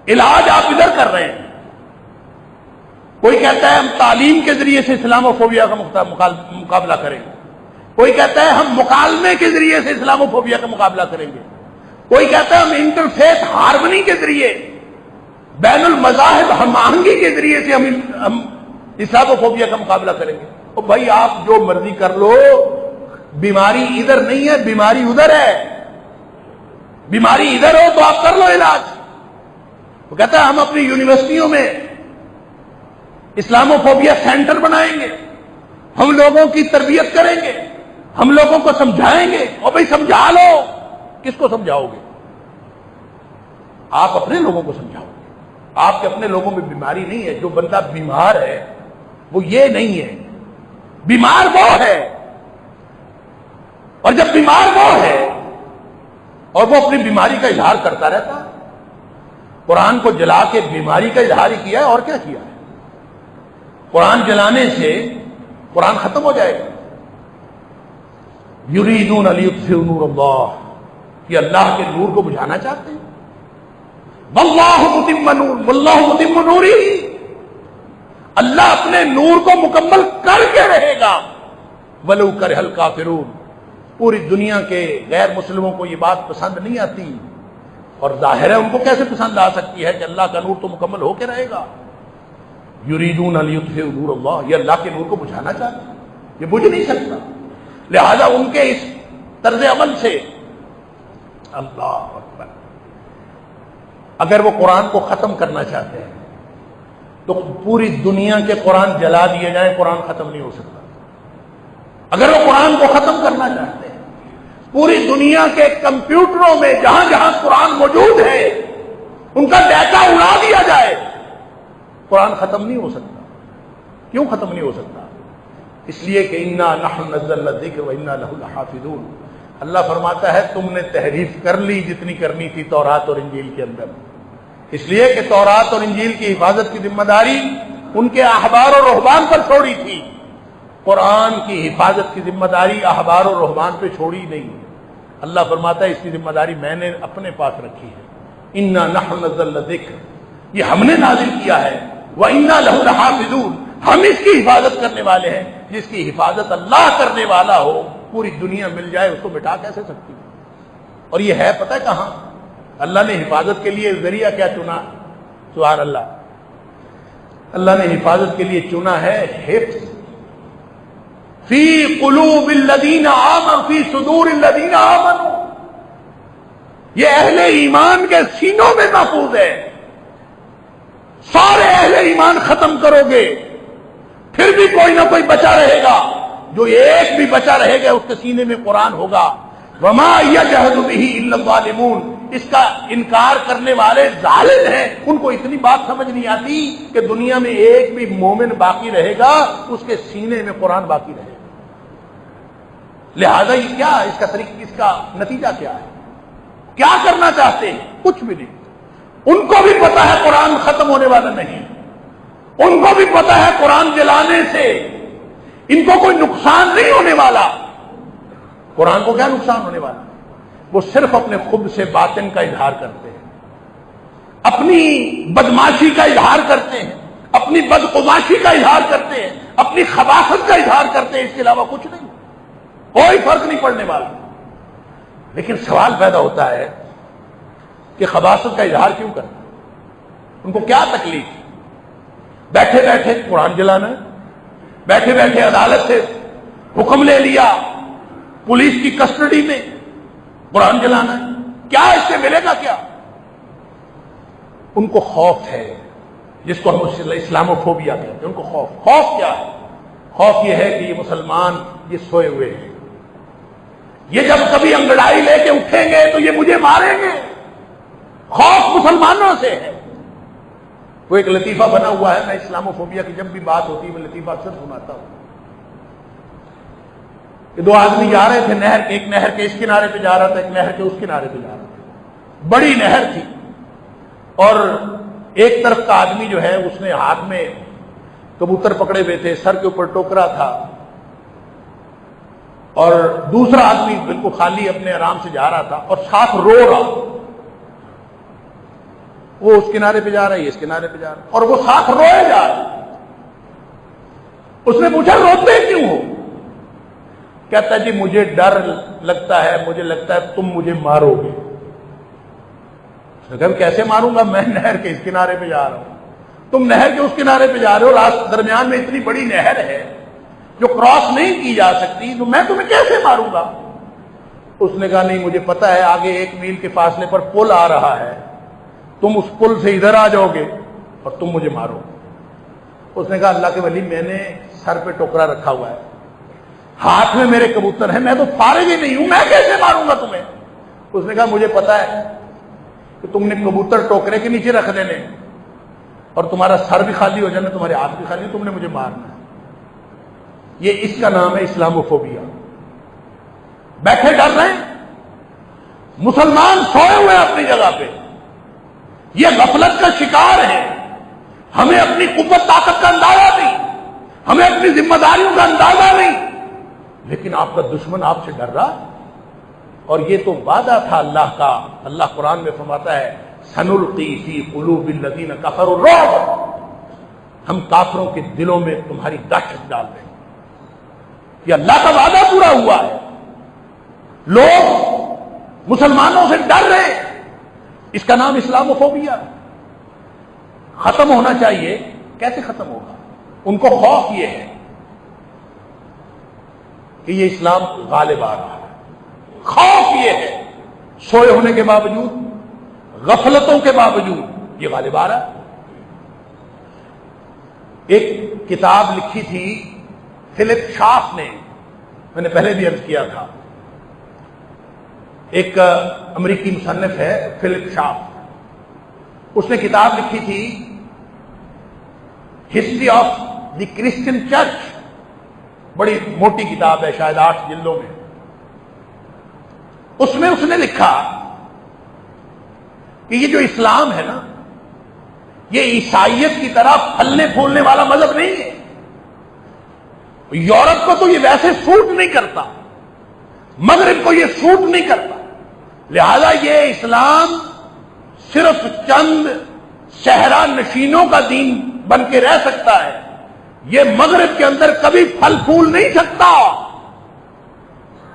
علاج آپ ادھر کر رہے ہیں۔ کوئی کہتا ہے ہم تعلیم کے ذریعے سے اسلاموفوبیا کا مقابلہ کریں گے، کوئی کہتا ہے ہم مکالمے کے ذریعے سے اسلاموفوبیا کا مقابلہ کریں گے، کوئی کہتا ہے ہم انٹرفیتھ ہارمنی کے ذریعے، بین المذاہب ہم آہنگی کے ذریعے سے ہم اسلاموفوبیا کا مقابلہ کریں گے۔ تو بھائی آپ جو مرضی کر لو، بیماری ادھر نہیں ہے، بیماری ادھر ہے۔ بیماری ادھر ہو تو آپ کر لو علاج۔ وہ کہتا ہے ہم اپنی یونیورسٹیوں میں اسلاموفوبیا سینٹر بنائیں گے، ہم لوگوں کی تربیت کریں گے، ہم لوگوں کو سمجھائیں گے۔ اور بھائی سمجھا لو، کس کو سمجھاؤ گے؟ آپ اپنے لوگوں کو سمجھاؤ گے۔ آپ کے اپنے لوگوں میں بیماری نہیں ہے۔ جو بندہ بیمار ہے وہ یہ نہیں ہے، بیمار وہ ہے۔ اور جب بیمار وہ ہے اور وہ اپنی بیماری کا اظہار کرتا رہتا ہے، قرآن کو جلا کے بیماری کا اظہار ہی کیا ہے، اور کیا کیا ہے؟ قرآن جلانے سے قرآن ختم ہو جائے گا۔ یریدون لیطفئوا نور اللہ، کہ اللہ کے نور کو بجھانا چاہتے ہیں۔ واللہ متم نور، واللہ متم نورہ، اللہ اپنے نور کو مکمل کر کے رہے گا۔ ولو کرہ الکافرون، پوری دنیا کے غیر مسلموں کو یہ بات پسند نہیں آتی، اور ظاہر ہے ان کو کیسے پسند آ سکتی ہے کہ اللہ کا نور تو مکمل ہو کے رہے گا۔ یریدون لیطفئوا نور اللہ، یہ اللہ کے نور کو بجھانا چاہتے ہیں، یہ بجھ نہیں سکتا۔ لہذا ان کے اس طرز عمل سے اللہ اکبر، اگر وہ قرآن کو ختم کرنا چاہتے ہیں تو پوری دنیا کے قرآن جلا دیے جائیں، قرآن ختم نہیں ہو سکتا۔ اگر وہ قرآن کو ختم کرنا چاہتے ہیں، پوری دنیا کے کمپیوٹروں میں جہاں جہاں قرآن موجود ہے ان کا ڈیٹا اڑا دیا جائے، قرآن ختم نہیں ہو سکتا۔ کیوں ختم نہیں ہو سکتا؟ اس لیے کہ انا نحن نزلنا الذکر وانا لہ لحافظون۔ اللہ فرماتا ہے تم نے تحریف کر لی جتنی کرنی تھی تورات اور انجیل کے اندر، اس لیے کہ تورات اور انجیل کی حفاظت کی ذمہ داری ان کے احبار اور رہبان پر چھوڑی تھی، قرآن کی حفاظت کی ذمہ داری احبار اور رہبان پہ چھوڑی نہیں۔ اللہ فرماتا ہے اس کی ذمہ داری میں نے اپنے پاس رکھی ہے۔ انا نحن نزلنا الذکر، یہ ہم نے نازل کیا ہے، وانا لہ لحافظون، ہم اس کی حفاظت کرنے والے ہیں۔ جس کی حفاظت اللہ کرنے والا ہو، پوری دنیا مل جائے اس کو مٹا کیسے سکتی؟ اور یہ ہے پتہ ہے کہاں؟ اللہ نے حفاظت کے لیے ذریعہ کیا چنا؟ سبحان اللہ، اللہ نے حفاظت کے لیے چنا ہے حفظ۔ فی قلوب الذین آمنوا، فی صدور الذین آمنوا، یہ اہل ایمان کے سینوں میں محفوظ ہے۔ سارے اہل ایمان ختم کرو گے پھر بھی کوئی نہ کوئی بچا رہے گا، جو ایک بھی بچا رہے گا اس کے سینے میں قرآن ہوگا۔ وما یجحد بہ الا الظالمون، اس کا انکار کرنے والے ظالم ہیں، ان کو اتنی بات سمجھ نہیں آتی کہ دنیا میں ایک بھی مومن باقی رہے گا اس کے سینے میں قرآن باقی رہے گا۔ لہذا یہ کیا اس کا طریقہ، اس کا نتیجہ کیا ہے؟ کیا کرنا چاہتے ہیں؟ کچھ بھی نہیں۔ ان کو بھی پتا ہے قرآن ختم ہونے والا نہیں، ان کو بھی پتا ہے قرآن جلانے سے ان کو کوئی نقصان نہیں ہونے والا۔ قرآن کو کیا نقصان ہونے والا؟ وہ صرف اپنے خود سے باطن کا اظہار کرتے ہیں، اپنی بدماشی کا اظہار کرتے ہیں، اپنی بدقماشی کا اظہار کرتے ہیں، اپنی خباثت کا اظہار کرتے ہیں، اس کے علاوہ کچھ نہیں، کوئی فرق نہیں پڑنے والا۔ لیکن سوال پیدا ہوتا ہے کہ خباثت کا اظہار کیوں کرنا؟ ان کو کیا تکلیف؟ بیٹھے بیٹھے قرآن جلانا ہے، بیٹھے بیٹھے عدالت سے حکم لے لیا، پولیس کی کسٹڈی میں قرآن جلانا ہے، کیا اس سے ملے گا کیا؟ ان کو خوف ہے، جس کو ہم اسلاموفوبیا کہتے ہیں، ان کو خوف کیا ہے؟ خوف یہ ہے کہ یہ مسلمان یہ سوئے ہوئے ہیں، یہ جب کبھی انگڑائی لے کے اٹھیں گے تو یہ مجھے ماریں گے۔ خوف مسلمانوں سے ہے۔ وہ ایک لطیفہ بنا ہوا ہے، میں اسلاموفوبیا کی جب بھی بات ہوتی ہے میں لطیفہ اکثر سناتا ہوں کہ دو آدمی جا رہے تھے نہر، ایک نہر کے اس کنارے پہ جا رہا تھا، ایک نہر کے اس کنارے پہ جا رہا تھا، بڑی نہر تھی، اور ایک طرف کا آدمی جو ہے اس نے ہاتھ میں کبوتر پکڑے ہوئے تھے، سر کے اوپر ٹوکرا تھا، اور دوسرا آدمی بالکل خالی اپنے آرام سے جا رہا تھا اور ساتھ رو رہا۔ وہ اس کنارے پہ جا رہا ہے، اس کنارے پہ جا رہا ہے، اور وہ ساتھ روئے جا رہا ہے۔ اس نے پوچھا روتے کیوں ہو؟ کہتا ہے جی مجھے ڈر لگتا ہے، مجھے لگتا ہے تم مجھے مارو گے۔ اس نے کہا کیسے ماروں گا، میں نہر کے اس کنارے پہ جا رہا ہوں، تم نہر کے اس کنارے پہ جا رہے ہو، راست درمیان میں اتنی بڑی نہر ہے جو کراس نہیں کی جا سکتی، تو میں تمہیں کیسے ماروں گا؟ اس نے کہا نہیں مجھے پتا ہے آگے 1 میل کے فاصلے پر پل آ رہا ہے، تم اس پل سے ادھر آ جاؤ گے اور تم مجھے مارو۔ اس نے کہا اللہ کے ولی میں نے سر پہ ٹوکرا رکھا ہوا ہے، ہاتھ میں میرے کبوتر ہیں، میں تو فارغ ہی نہیں ہوں، میں کیسے ماروں گا تمہیں؟ اس نے کہا مجھے پتا ہے کہ تم نے کبوتر ٹوکرے کے نیچے رکھ دینے اور تمہارا سر بھی خالی ہو جانا، تمہارے ہاتھ بھی خالی، تم نے مجھے مارنا ہے۔ یہ اس کا نام ہے اسلاموفوبیا۔ بیٹھے ڈر رہے ہیں، مسلمان سوئے ہوئے اپنی جگہ پہ، یہ غفلت کا شکار ہے۔ ہمیں اپنی قوت طاقت کا اندازہ نہیں، ہمیں اپنی ذمہ داریوں کا اندازہ نہیں، لیکن آپ کا دشمن آپ سے ڈر رہا، اور یہ تو وعدہ تھا اللہ کا۔ اللہ قرآن میں فرماتا ہے سنلقی فی قلوب الذین کفروا الرعب، ہم کافروں کے دلوں میں تمہاری دہشت ڈال دیں گے۔ یہ اللہ کا وعدہ پورا ہوا ہے۔ لوگ مسلمانوں سے ڈر رہے، اس کا نام اسلاموفوبیا ہے۔ ختم ہونا چاہیے، کیسے ختم ہوگا؟ ان کو خوف یہ ہے کہ یہ اسلام غالب آ رہا ہے، خوف یہ ہے سوئے ہونے کے باوجود، غفلتوں کے باوجود یہ غالب آ رہا ہے۔ ایک کتاب لکھی تھی فلپ شاف نے، میں نے پہلے بھی عرض کیا تھا، ایک امریکی مصنف ہے فلپ شاف، اس نے کتاب لکھی تھی history of the Christian church, بڑی موٹی کتاب ہے، شاید 8 جلدوں میں۔ اس میں اس نے لکھا کہ یہ جو اسلام ہے نا، یہ عیسائیت کی طرح پھلنے پھولنے والا مذہب نہیں ہے۔ یورپ کو تو یہ ویسے سوٹ نہیں کرتا، مغرب کو یہ سوٹ نہیں کرتا، لہذا یہ اسلام صرف چند صحرا نشینوں کا دین بن کے رہ سکتا ہے، یہ مغرب کے اندر کبھی پھل پھول نہیں سکتا،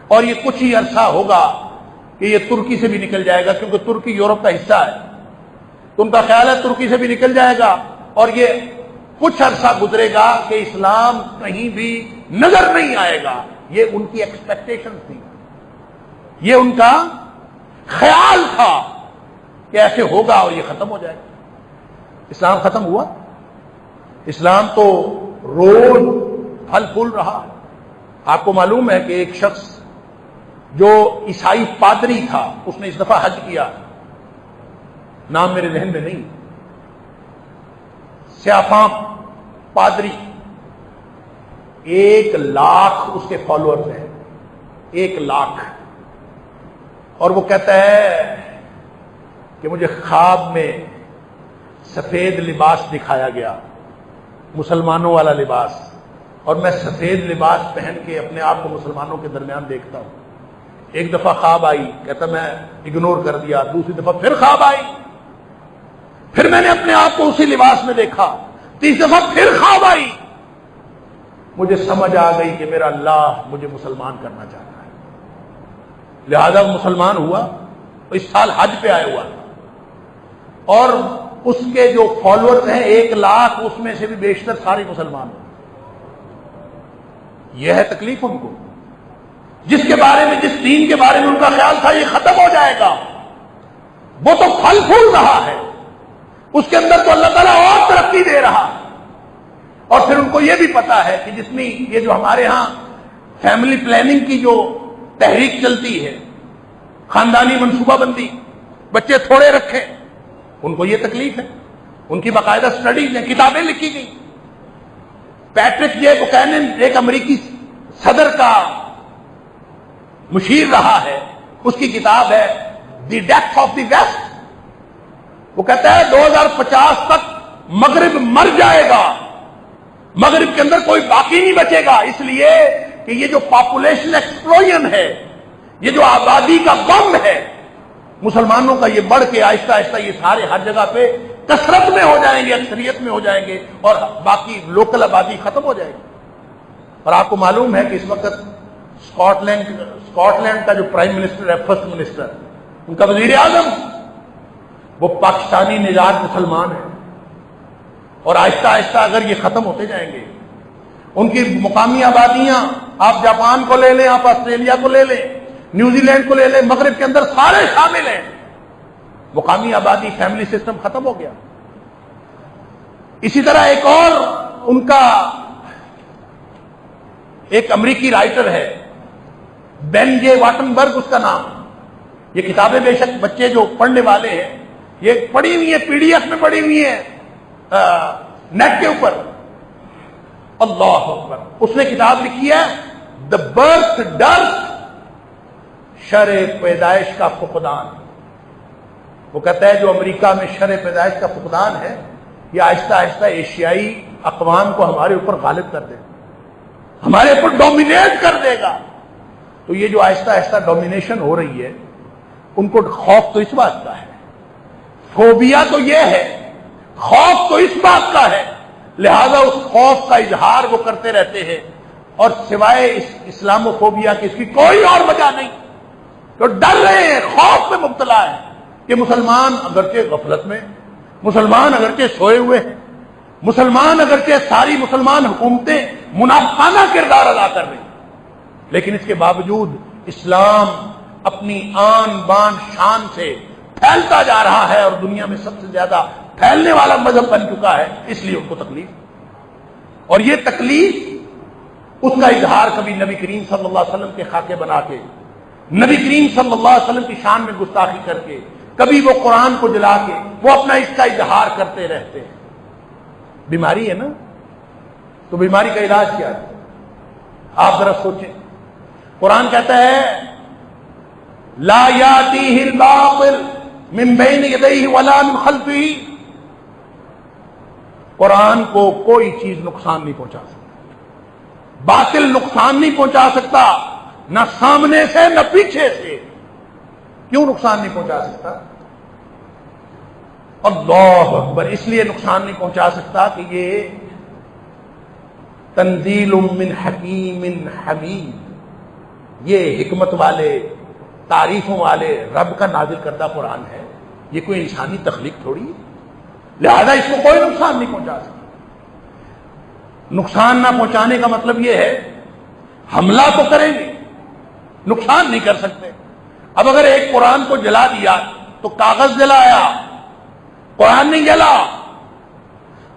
اور یہ کچھ ہی عرصہ ہوگا کہ یہ ترکی سے بھی نکل جائے گا، کیونکہ ترکی یورپ کا حصہ ہے، تو ان کا خیال ہے ترکی سے بھی نکل جائے گا، اور یہ کچھ عرصہ گزرے گا کہ اسلام کہیں بھی نظر نہیں آئے گا۔ یہ ان کی ایکسپیکٹیشن تھی، یہ ان کا خیال تھا کہ ایسے ہوگا اور یہ ختم ہو جائے گا۔ اسلام ختم ہوا؟ اسلام تو روز پھل پھول رہا۔ آپ کو معلوم ہے کہ ایک شخص جو عیسائی پادری تھا، اس نے اس دفعہ حج کیا، نام میرے ذہن میں نہیں، سیافاں پادری، 1 لاکھ اس کے فالوورز ہیں، 1 لاکھ، اور وہ کہتا ہے کہ مجھے خواب میں سفید لباس دکھایا گیا، مسلمانوں والا لباس، اور میں سفید لباس پہن کے اپنے آپ کو مسلمانوں کے درمیان دیکھتا ہوں۔ ایک دفعہ خواب آئی، کہتا میں اگنور کر دیا، دوسری دفعہ پھر خواب آئی، پھر میں نے اپنے آپ کو اسی لباس میں دیکھا، تیسری دفعہ پھر خواب آئی، مجھے سمجھ آ گئی کہ میرا اللہ مجھے مسلمان کرنا چاہتا ہے، لہذا مسلمان ہوا۔ اس سال حج پہ آیا ہوا تھا، اور اس کے جو فالوورز ہیں 1 لاکھ، اس میں سے بھی بیشتر سارے مسلمان ہیں۔ یہ ہے تکلیف ان کو، جس کے بارے میں، جس دین کے بارے میں ان کا خیال تھا یہ ختم ہو جائے گا، وہ تو پھل پھول رہا ہے، اس کے اندر تو اللہ تعالیٰ اور ترقی دے رہا ہے۔ اور پھر ان کو یہ بھی پتا ہے کہ جس میں یہ جو ہمارے ہاں فیملی پلاننگ کی جو تحریک چلتی ہے، خاندانی منصوبہ بندی، بچے تھوڑے رکھیں، ان کو یہ تکلیف ہے، ان کی باقاعدہ سٹڈیز ہیں، کتابیں لکھی گئی۔ پیٹرک جے بوکینن ایک امریکی صدر کا مشیر رہا ہے، اس کی کتاب ہے the death of the West. وہ کہتا ہے 2050 تک مغرب مر جائے گا، مغرب کے اندر کوئی باقی نہیں بچے گا، اس لیے کہ یہ جو پاپولیشن ایکسپلوژن ہے، یہ جو آبادی کا بم ہے، مسلمانوں کا یہ بڑھ کے آہستہ آہستہ یہ سارے ہر جگہ پہ کثرت میں ہو جائیں گے، اکثریت میں ہو جائیں گے، اور باقی لوکل آبادی ختم ہو جائے گی۔ اور آپ کو معلوم ہے کہ اس وقت اسکاٹ لینڈ کا جو پرائم منسٹر ہے، فرسٹ منسٹر، ان کا وزیر اعظم، وہ پاکستانی نژاد مسلمان ہے، اور آہستہ آہستہ اگر یہ ختم ہوتے جائیں گے، ان کی مقامی آبادیاں، آپ جاپان کو لے لیں، آپ آسٹریلیا کو لے لیں، نیوزی لینڈ کو لے لیں، مغرب کے اندر سارے شامل ہیں، مقامی آبادی، فیملی سسٹم ختم ہو گیا۔ اسی طرح ایک اور ان کا ایک امریکی رائٹر ہے، بین جے واٹنبرگ اس کا نام، یہ کتابیں بے شک بچے جو پڑھنے والے ہیں یہ پڑھی ہوئی ہیں، PDF میں پڑھی ہوئی ہیں، نیٹ کے اوپر۔ اللہ اکبر، اس نے کتاب لکھی ہے دا برتھ ڈرتھ، شرع پیدائش کا فقدان۔ وہ کہتا ہے جو امریکہ میں شرع پیدائش کا فقدان ہے، یہ آہستہ آہستہ ایشیائی اقوام کو ہمارے اوپر غالب کر دے گا، ہمارے اوپر ڈومینیٹ کر دے گا۔ تو یہ جو آہستہ آہستہ ڈومینیشن ہو رہی ہے، ان کو خوف تو اس بات کا ہے، فوبیا تو یہ ہے، خوف تو اس بات کا ہے، لہذا اس خوف کا اظہار وہ کرتے رہتے ہیں، اور سوائے اس اسلام و فوبیا کی اس کی کوئی اور وجہ نہیں، تو ڈر رہے ہیں، خوف میں مبتلا ہے کہ مسلمان اگرچہ غفلت میں، مسلمان اگرچہ سوئے ہوئے ہیں، مسلمان اگرچہ ساری مسلمان حکومتیں منافقانہ کردار ادا کر رہی ہیں، لیکن اس کے باوجود اسلام اپنی آن بان شان سے پھیلتا جا رہا ہے، اور دنیا میں سب سے زیادہ پھیلنے والا مذہب بن چکا ہے، اس لیے ان کو تکلیف۔ اور یہ تکلیف اس کا اظہار کبھی نبی کریم صلی اللہ علیہ وسلم کے خاکے بنا کے، نبی کریم صلی اللہ علیہ وسلم کی شان میں گستاخی کر کے، کبھی وہ قرآن کو جلا کے وہ اپنا اس کا اظہار کرتے رہتے ہیں. بیماری ہے نا, تو بیماری کا علاج کیا ہے؟ آپ ذرا سوچیں. قرآن کہتا ہے لا یاتیہ الباطل من بین یدیہ ولا من خلفہ. قرآن کو کوئی چیز نقصان نہیں پہنچا سکتا, باطل نقصان نہیں پہنچا سکتا, نہ سامنے سے نہ پیچھے سے. کیوں نقصان نہیں پہنچا سکتا؟ اللہ اکبر, اس لیے نقصان نہیں پہنچا سکتا کہ یہ تنزیل من حکیم حمید, یہ حکمت والے تعریفوں والے رب کا نازل کردہ قرآن ہے. یہ کوئی انسانی تخلیق تھوڑی ہے, لہذا اس کو کوئی نقصان نہیں پہنچا سکتا. نقصان نہ پہنچانے کا مطلب یہ ہے حملہ تو کریں گے, نقصان نہیں کر سکتے. اب اگر ایک قرآن کو جلا دیا تو کاغذ جلایا, قرآن نہیں جلا.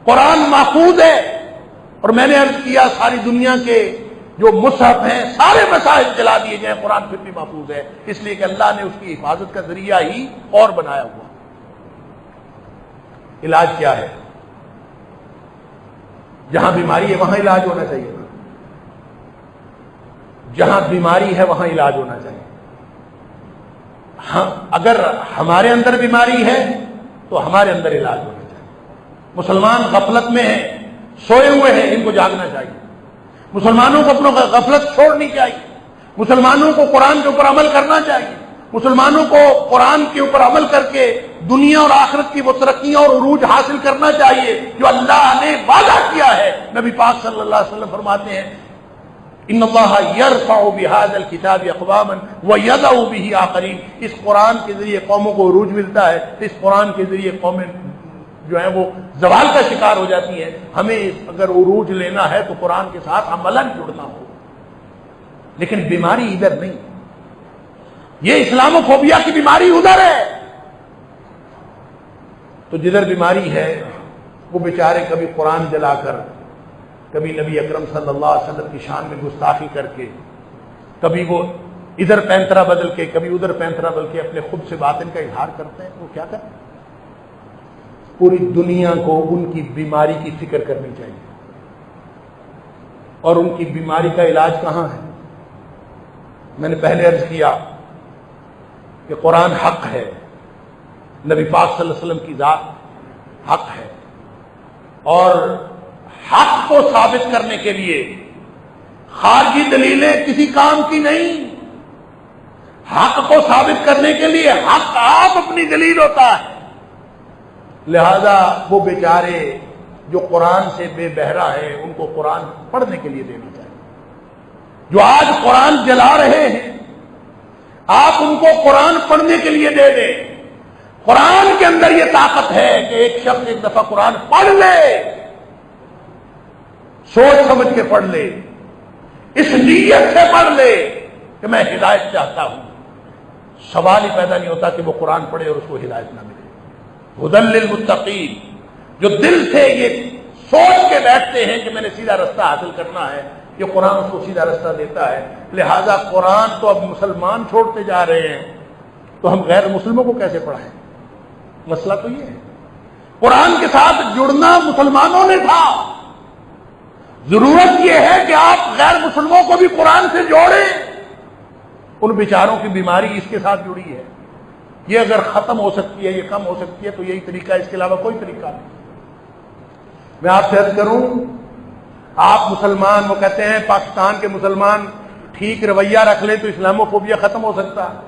قرآن محفوظ ہے, اور میں نے عرض کیا ساری دنیا کے جو مصحف ہیں سارے مصاحف جلا دیے جائیں, قرآن پھر بھی محفوظ ہے, اس لیے کہ اللہ نے اس کی حفاظت کا ذریعہ ہی اور بنایا ہوا. علاج کیا ہے؟ جہاں بیماری ہے وہاں علاج ہونا چاہیے. جہاں بیماری ہے وہاں علاج ہونا چاہیے. ہاں, اگر ہمارے اندر بیماری ہے تو ہمارے اندر علاج ہونا چاہیے. مسلمان غفلت میں ہیں, سوئے ہوئے ہیں, ان کو جاگنا چاہیے. مسلمانوں کو اپنی غفلت چھوڑنی چاہیے. مسلمانوں کو قرآن کے اوپر عمل کرنا چاہیے. مسلمانوں کو قرآن کے اوپر عمل کر کے دنیا اور آخرت کی وہ ترقیاں اور عروج حاصل کرنا چاہیے جو اللہ نے وعدہ کیا ہے. نبی پاک صلی اللہ علیہ وسلم فرماتے ہیں ان اللہ یرفع بہذا الکتاب اقواما ویضع بہ آخرین. اس قرآن کے ذریعے قوموں کو عروج ملتا ہے, اس قرآن کے ذریعے قومیں جو ہیں وہ زوال کا شکار ہو جاتی ہیں. ہمیں اگر عروج لینا ہے تو قرآن کے ساتھ عملاً جڑنا ہو, لیکن بیماری ادھر نہیں. یہ اسلامو فوبیا کی بیماری ادھر ہے. تو جدھر بیماری ہے وہ بیچارے کبھی قرآن جلا کر, کبھی نبی اکرم صلی اللہ علیہ وسلم کی شان میں گستاخی کر کے, کبھی وہ ادھر پینترا بدل کے کبھی ادھر پینترا بدل کے اپنے خود سے باطن کا اظہار کرتے ہیں. وہ کیا کرتے ہیں؟ پوری دنیا کو ان کی بیماری کی فکر کرنی چاہیے. اور ان کی بیماری کا علاج کہاں ہے؟ میں نے پہلے عرض کیا کہ قرآن حق ہے, نبی پاک صلی اللہ علیہ وسلم کی ذات حق ہے, اور حق کو ثابت کرنے کے لیے خارجی دلیلیں کسی کام کی نہیں. حق کو ثابت کرنے کے لیے حق آپ اپنی دلیل ہوتا ہے. لہذا وہ بیچارے جو قرآن سے بے بہرا ہے ان کو قرآن پڑھنے کے لیے دینا چاہیے. جو آج قرآن جلا رہے ہیں آپ ان کو قرآن پڑھنے کے لیے دے دیں. قرآن کے اندر یہ طاقت ہے کہ ایک شخص ایک دفعہ قرآن پڑھ لے, سوچ سمجھ کے پڑھ لے, اس نیت سے پڑھ لے کہ میں ہدایت چاہتا ہوں. سوال ہی پیدا نہیں ہوتا کہ وہ قرآن پڑھے اور اس کو ہدایت نہ ملے. ہدی للمتقین, جو دل سے یہ سوچ کے بیٹھتے ہیں کہ میں نے سیدھا رستہ حاصل کرنا ہے, یہ قرآن اس کو سیدھا رستہ دیتا ہے. لہذا قرآن تو اب مسلمان چھوڑتے جا رہے ہیں, تو ہم غیر مسلموں کو کیسے پڑھائیں؟ مسئلہ تو یہ ہے. قرآن کے ساتھ جڑنا مسلمانوں نے تھا, ضرورت یہ ہے کہ آپ غیر مسلموں کو بھی قرآن سے جوڑیں. ان بیچاروں کی بیماری اس کے ساتھ جڑی ہے. یہ اگر ختم ہو سکتی ہے, یہ کم ہو سکتی ہے, تو یہی طریقہ ہے, اس کے علاوہ کوئی طریقہ نہیں. میں آپ سے عرض کروں, آپ مسلمان, وہ کہتے ہیں پاکستان کے مسلمان ٹھیک رویہ رکھ لیں تو اسلامو فوبیا ختم ہو سکتا ہے.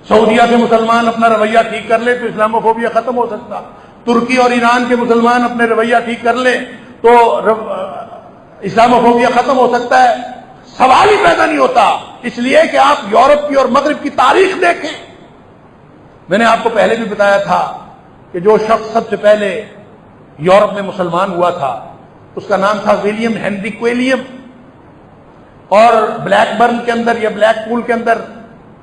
سعودیہ کے مسلمان اپنا رویہ ٹھیک کر لیں تو اسلامو فوبیا ختم ہو سکتا. ترکی اور ایران کے مسلمان اپنے رویہ ٹھیک کر لیں تو اسلامو فوبیا ختم ہو سکتا ہے. سوال ہی پیدا نہیں ہوتا, اس لیے کہ آپ یورپ کی اور مغرب کی تاریخ دیکھیں. میں نے آپ کو پہلے بھی بتایا تھا کہ جو شخص سب سے پہلے یورپ میں مسلمان ہوا تھا اس کا نام تھا ولیم ہینری کویلیم, اور بلیک برن کے اندر یا بلیک پول کے اندر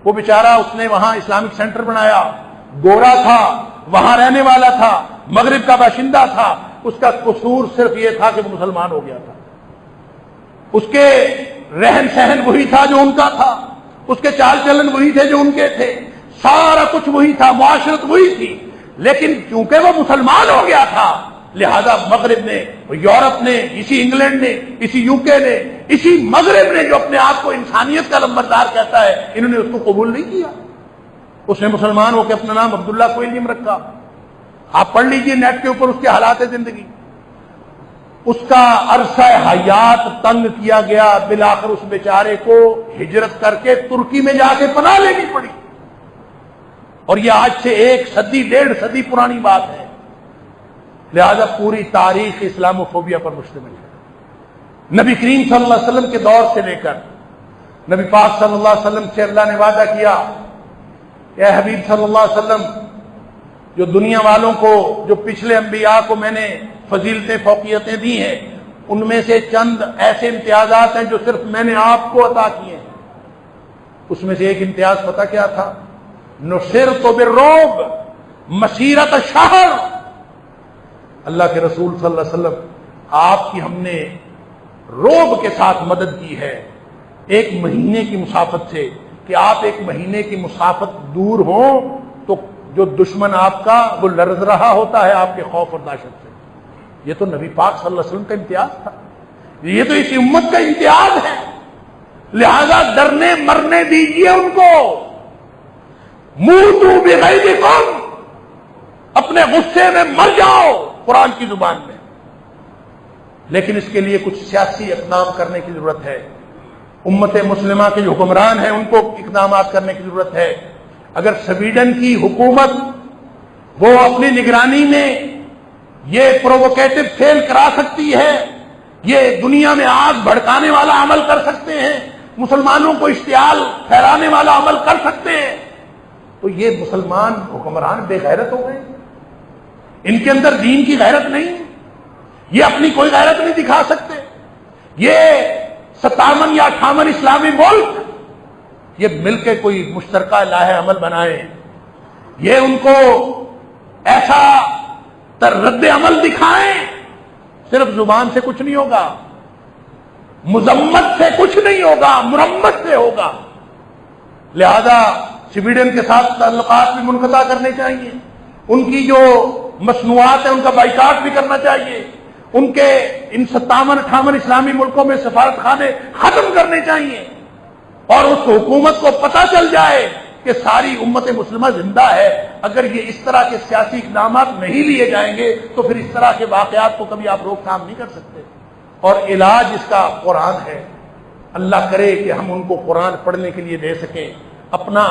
وہ بیچارہ, اس نے وہاں اسلامک سینٹر بنایا. گورا تھا, وہاں رہنے والا تھا, مغرب کا باشندہ تھا. اس کا قصور صرف یہ تھا کہ وہ مسلمان ہو گیا تھا. اس کے رہن سہن وہی تھا جو ان کا تھا, اس کے چال چلن وہی تھے جو ان کے تھے. سارا کچھ وہی تھا، معاشرت وہی تھی، لیکن کیونکہ وہ مسلمان ہو گیا تھا لہذا مغرب نے، یورپ نے، اسی انگلینڈ نے، اسی یو کے نے، اسی مغرب نے جو اپنے آپ کو انسانیت کا لمبردار کہتا ہے، انہوں نے اس کو قبول نہیں کیا۔ اس نے مسلمان ہو کے اپنا نام عبداللہ کوئلیم رکھا۔ آپ پڑھ لیجئے نیٹ کے اوپر اس کے حالات زندگی۔ اس کا عرصہ حیات تنگ کیا گیا، بالآخر اس بیچارے کو ہجرت کر کے ترکی میں جا کے پناہ لینی پڑی، اور یہ آج سے 1 صدی 1.5 صدی پرانی بات ہے۔ لہذا پوری تاریخ اسلاموفوبیا پر مشتمل ہے۔ نبی کریم صلی اللہ علیہ وسلم کے دور سے لے کر نبی پاک صلی اللہ علیہ وسلم سے اللہ نے وعدہ کیا کہ اے حبیب صلی اللہ علیہ وسلم، جو دنیا والوں کو، جو پچھلے انبیاء کو میں نے فضیلتیں فوقیتیں دی ہیں، ان میں سے چند ایسے امتیازات ہیں جو صرف میں نے آپ کو عطا کیے ہیں۔ اس میں سے ایک امتیاز پتہ کیا تھا؟ نصرت بالرعب مسیرۃ شہر۔ اللہ کے رسول صلی اللہ علیہ وسلم، آپ کی ہم نے رعب کے ساتھ مدد کی ہے 1 مہینے کی مسافت سے، کہ آپ 1 مہینے کی مسافت دور ہوں تو جو دشمن آپ کا وہ لرز رہا ہوتا ہے آپ کے خوف اور دہشت سے۔ یہ تو نبی پاک صلی اللہ علیہ وسلم کا امتیاز تھا، یہ تو اس امت کا امتیاز ہے۔ لہذا ڈرنے مرنے دیجیے ان کو۔ موتوا بغیظکم، اپنے غصے میں مر جاؤ قرآن کی زبان میں، لیکن اس کے لیے کچھ سیاسی اقدام کرنے کی ضرورت ہے۔ امت مسلمہ کے جو حکمران ہیں ان کو اقدامات کرنے کی ضرورت ہے۔ اگر سویڈن کی حکومت وہ اپنی نگرانی میں یہ پرووکیٹو فیل کرا سکتی ہے، یہ دنیا میں آگ بھڑکانے والا عمل کر سکتے ہیں، مسلمانوں کو اشتعال پھیلانے والا عمل کر سکتے ہیں، تو یہ مسلمان حکمران بے غیرت ہو گئے؟ ان کے اندر دین کی غیرت نہیں، یہ اپنی کوئی غیرت نہیں دکھا سکتے۔ یہ 57 یا 58 اسلامی ملک یہ مل کے کوئی مشترکہ لائحہ عمل بنائیں، یہ ان کو ایسا رد عمل دکھائیں، صرف زبان سے کچھ نہیں ہوگا، مذمت سے کچھ نہیں ہوگا، مرمت سے ہوگا۔ لہذا سویڈن کے ساتھ تعلقات بھی منقطع کرنے چاہیے، ان کی جو مصنوعات ہیں ان کا بائیکاٹ بھی کرنا چاہیے، ان کے ان 57-58 اسلامی ملکوں میں سفارت خانے ختم کرنے چاہیے، اور اس حکومت کو پتہ چل جائے کہ ساری امت مسلمہ زندہ ہے۔ اگر یہ اس طرح کے سیاسی اقدامات نہیں لیے جائیں گے تو پھر اس طرح کے واقعات کو کبھی آپ روک تھام نہیں کر سکتے، اور علاج اس کا قرآن ہے۔ اللہ کرے کہ ہم ان کو قرآن پڑھنے کے لیے دے سکیں، اپنا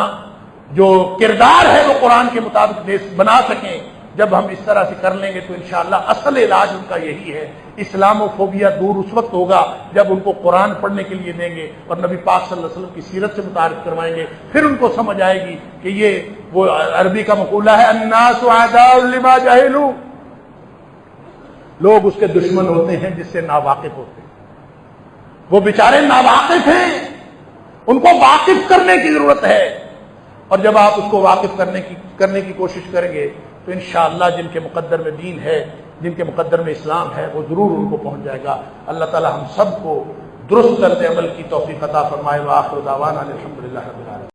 جو کردار ہے وہ قرآن کے مطابق بنا سکیں۔ جب ہم اس طرح سے کر لیں گے تو انشاءاللہ اصل علاج ان کا یہی ہے۔ اسلاموفوبیا دور اس وقت ہوگا جب ان کو قرآن پڑھنے کے لیے دیں گے اور نبی پاک صلی اللہ علیہ وسلم کی سیرت سے متعارف کروائیں گے، پھر ان کو سمجھ آئے گی کہ یہ وہ عربی کا مقولہ ہے الناس اعداء لما جہلوا، لوگ اس کے دشمن ہوتے ہیں جس سے ناواقف ہوتے ہیں۔ وہ بیچارے ناواقف ہیں، ان کو واقف کرنے کی ضرورت ہے، اور جب آپ اس کو واقف کرنے کی کوشش کریں گے تو انشاءاللہ جن کے مقدر میں دین ہے، جن کے مقدر میں اسلام ہے، وہ ضرور ان کو پہنچ جائے گا۔ اللہ تعالی ہم سب کو درست طرز عمل کی توفیق عطا فرمائے۔ وآخر دعوانا الحمدللہ رب العالمین۔